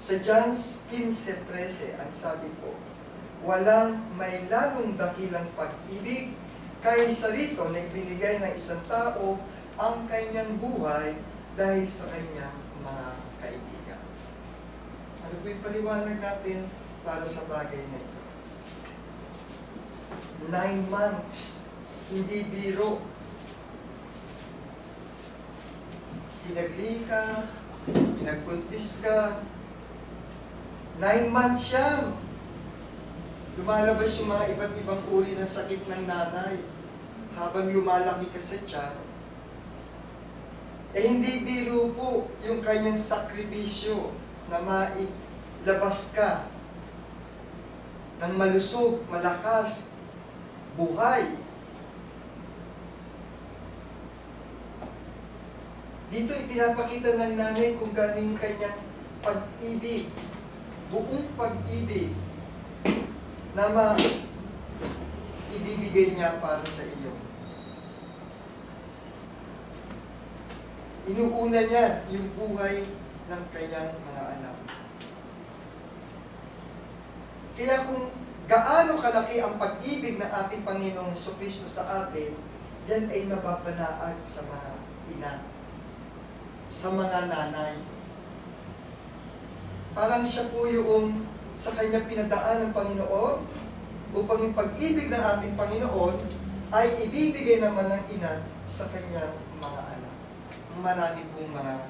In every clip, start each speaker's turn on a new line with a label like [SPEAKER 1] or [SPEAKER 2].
[SPEAKER 1] Sa John 15:13, ang sabi po, walang may lalong dakilang pag-ibig kaysa rito na ibinigay ng isang tao ang kanyang buhay dahil sa kanyang mga kaibigan. Ano po yung paliwanag natin para sa bagay na ito? 9 months, hindi biro. Pinagli ka, pinagpuntis ka, 9 months yan. Lumalabas yung mga iba't ibang uri ng sakit ng nanay habang lumalaki ka sa tiyan. Hindi biro po yung kanyang sakripisyo na mailabas ka ng malusog, malakas, buhay. Dito ipinapakita ng nanay kung galing kanyang pag-ibig, buong pag-ibig na ibibigay niya para sa iyo. Inuuna niya yung buhay ng kanyang mga anak. Kaya kung gaano kalaki ang pag-ibig ng ating Panginoong Jesucristo sa atin, yan ay nababanaad sa mga ina, sa mga nanay. Parang siya po yung sa kanya pinadaan ng Panginoon upang yung pag-ibig ng ating Panginoon ay ibibigay naman ng ina sa kanyang mga anak. Marami pong mga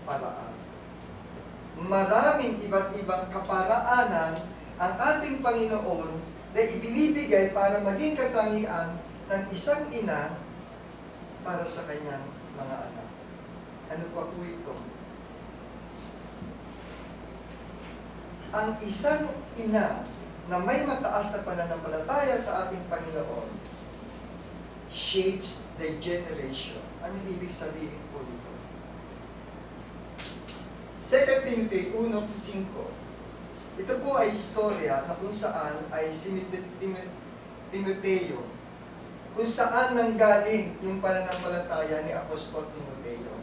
[SPEAKER 1] paraan. Maraming iba't ibang kaparaanan ang ating Panginoon na ibinibigay para maging katangian ng isang ina para sa kanyang mga anak. Ano pa po ito? Ang isang ina na may mataas na pananampalataya sa ating Panginoon shapes the generation. Anong ibig sabihin po dito? 2 Timothy 1:5. Ito po ay istorya na kung saan ay si Timoteo, kung saan nanggaling yung pananampalataya ni Apostol Timoteo.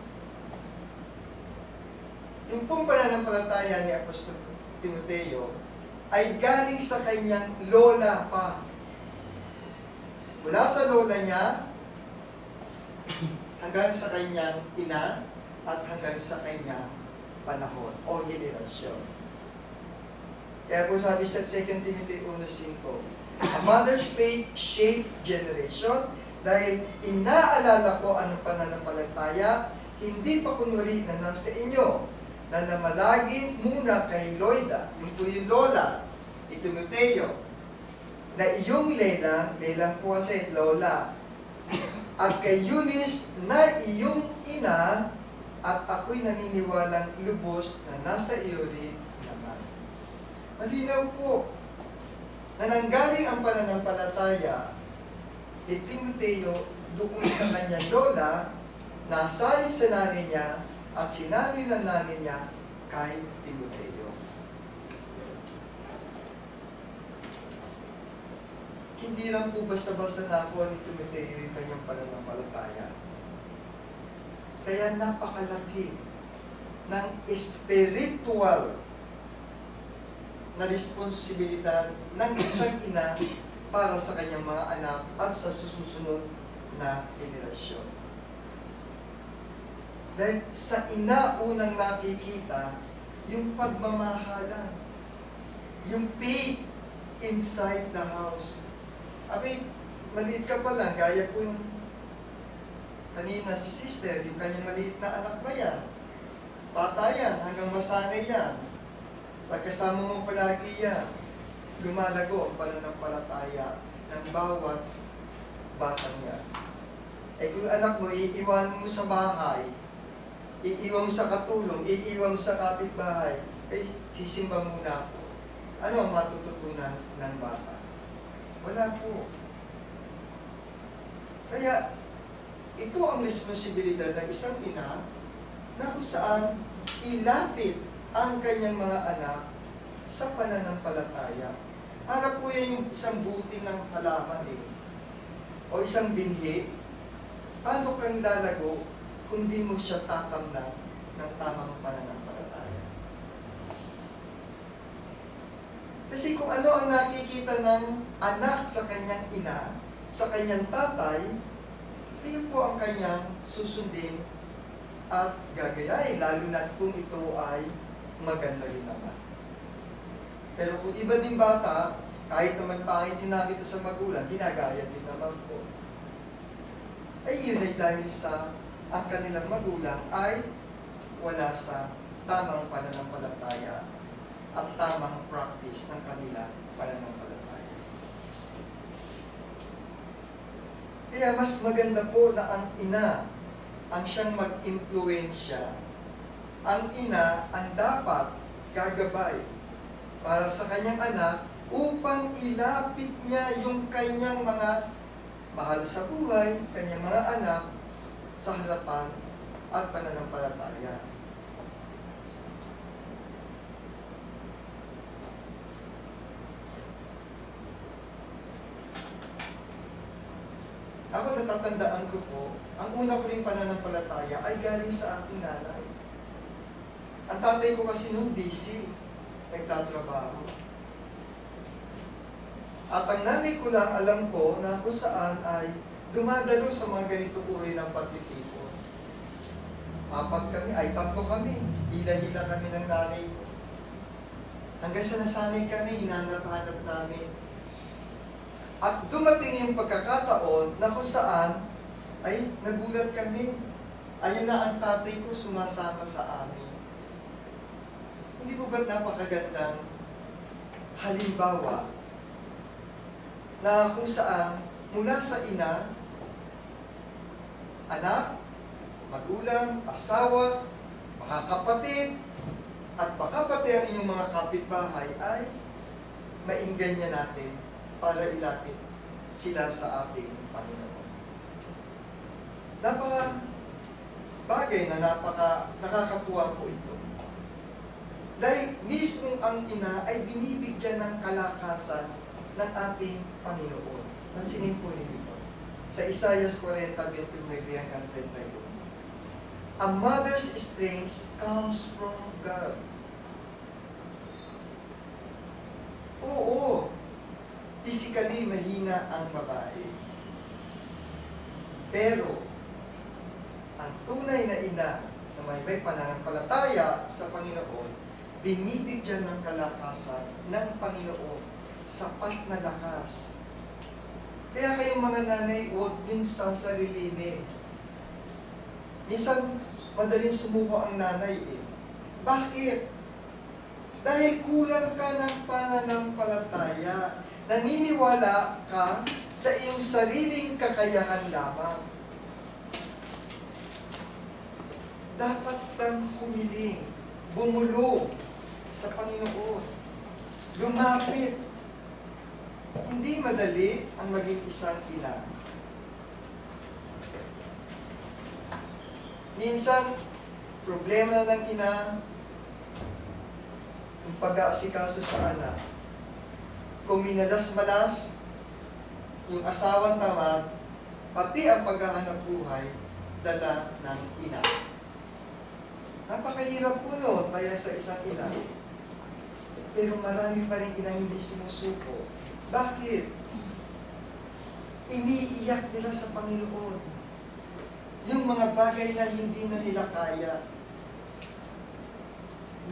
[SPEAKER 1] Yung pong pananampalataya ni Apostol Timoteo ay galing sa kanyang lola pa. Mula sa lola niya hanggang sa kanyang ina at hanggang sa kanyang panahon o henerasyon. Kaya po sabi sa 2 Timothy 1:5, a mother's faith shaped generation dahil inaalala ko ang pananampalataya, hindi pa kunwari na nasa inyo, na namalagi muna kay Loida, yung po yung lola, ni Timoteo, na iyong lelang po kasi lola, at kay Eunice na iyong ina, at ako'y naniniwalang lubos na nasa iyo rin naman. Malinaw po na nanggaling ang pananampalataya ni Timoteo doon sa kanyang lola, nasali sa nanay niya, at sinabi ng nanay niya kay Timoteo. Hindi lang po basta-basta nakuha ni Timoteo yung kanyang pananampalataya. Kaya napakalaki ng spiritual na responsibilidad ng isang ina para sa kanyang mga anak at sa susunod na henerasyon. Dahil sa ina unang nakikita yung pagmamahalan, yung faith inside the house. Maliit ka pa lang, gaya po yung kanina si sister, yung kanyang maliit na anak na yan. Bata yan, hanggang masanay yan. Pagkasama mo palagi yan, lumalago ang pananampalataya ng bawat batang yan. Kung anak mo, iiwan mo sa bahay, iiwan mo sa katulong, iiwan mo sa kapitbahay, sisimba muna ako. Ano ang matututunan ng bata? Wala po. Kaya, ito ang responsibilidad ng isang ina na kung saan ilapit ang kanyang mga anak sa pananampalataya. Para po yung isang buti ng halaman o isang binhi, paano kang lalago kung di mo siya tatamnan ng tamang pananampalataya? Kasi kung ano ang nakikita ng anak sa kanyang ina, sa kanyang tatay, iyon po ang kanyang susundin at gagayahin, lalo na kung ito ay maganda rin naman. Pero kung iba din bata, kahit naman pangit yung nakita sa magulang, ginagaya din naman po. Ay yun ay dahil sa ang kanilang magulang ay wala sa tamang pananampalataya at tamang practice ng kanilang pananampalataya. Kaya mas maganda po na ang ina ang siyang mag-impluensya. Ang ina ang dapat gagabay para sa kanyang anak upang ilapit niya yung kanyang mga mahal sa buhay, kanyang mga anak sa harapan at pananampalataya. Ako natatandaan ko po, ang una ko ring pananampalataya ay galing sa aking nanay. Ang tatay ko kasi noon busy, nagtatrabaho. At ang nanay ko lang alam ko na kung saan ay dumadalo sa mga ganito uri ng pagtitipon. Tatlo kami, hila-hila kami ng nanay ko. Hanggang sa nasanay kami, hinanap-hanap namin. At dumating yung pagkakataon na kung saan ay nagulat kami. Ayun na ang tatay ko sumasama sa amin. Hindi po ba't napakagandang halimbawa na kung saan mula sa ina, anak, magulang, asawa, mga kapatid, at baka pati ang inyong mga kapitbahay ay mainggan natin para ilapit sila sa ating Panginoon. Bagay na nakakatuwa po ito. Dahil mismo ang ina ay binibigyan ng kalakasan ng ating Panginoon. Nansinin po nito. Sa Isaiah 40, 29 hanggang 31. A mother's strength comes from God. Oo, physically mahina ang babae. Pero, ang tunay na ina na may pananampalataya sa Panginoon, binibigyan ng kalakasan ng Panginoon, sapat na lakas. Kaya kayong mga nanay, huwag din sasarilinin. Minsan, madaling sumuko ang nanay eh. Bakit? Dahil kulang ka ng pananampalataya. Naniniwala ka sa iyong sariling kakayahan lamang. Dapat kang humiling, bumulong sa Panginoon. Lumapit. Hindi madali ang maging isang ina. Minsan, problema ng ina, ang pag-aasikaso sa anak. Kung minalas-malas, yung asawang tamad, pati ang paghahanap buhay, dala ng ina. Napakahirap po noon kaya sa isang ina. Pero marami pa rin ina hindi sumusuko. Bakit? Iniiyak nila sa Panginoon. Yung mga bagay na hindi na nila kaya.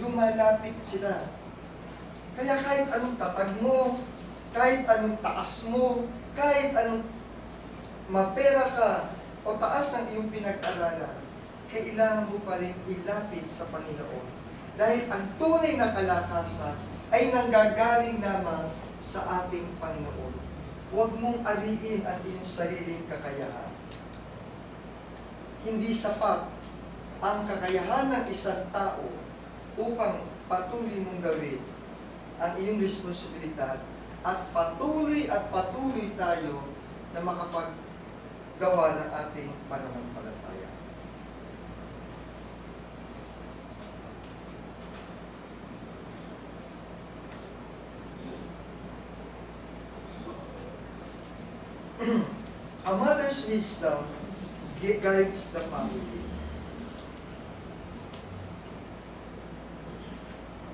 [SPEAKER 1] Lumalapit sila. Kaya kahit anong tatag mo, kahit anong taas mo, kahit anong mapera ka, o taas ng iyong pinag-aralan, kailangan mo pa rin ilapit sa Panginoon. Dahil ang tunay na kalakasan ay nanggagaling lamang sa ating Panginoon. Huwag mong ariin ang iyong sariling kakayahan. Hindi sapat ang kakayahan ng isang tao upang patuloy mong gawin ang iyong responsibilidad at patuloy tayo na makapaggawa ng ating pananampalataya. A mother's wisdom guides the family.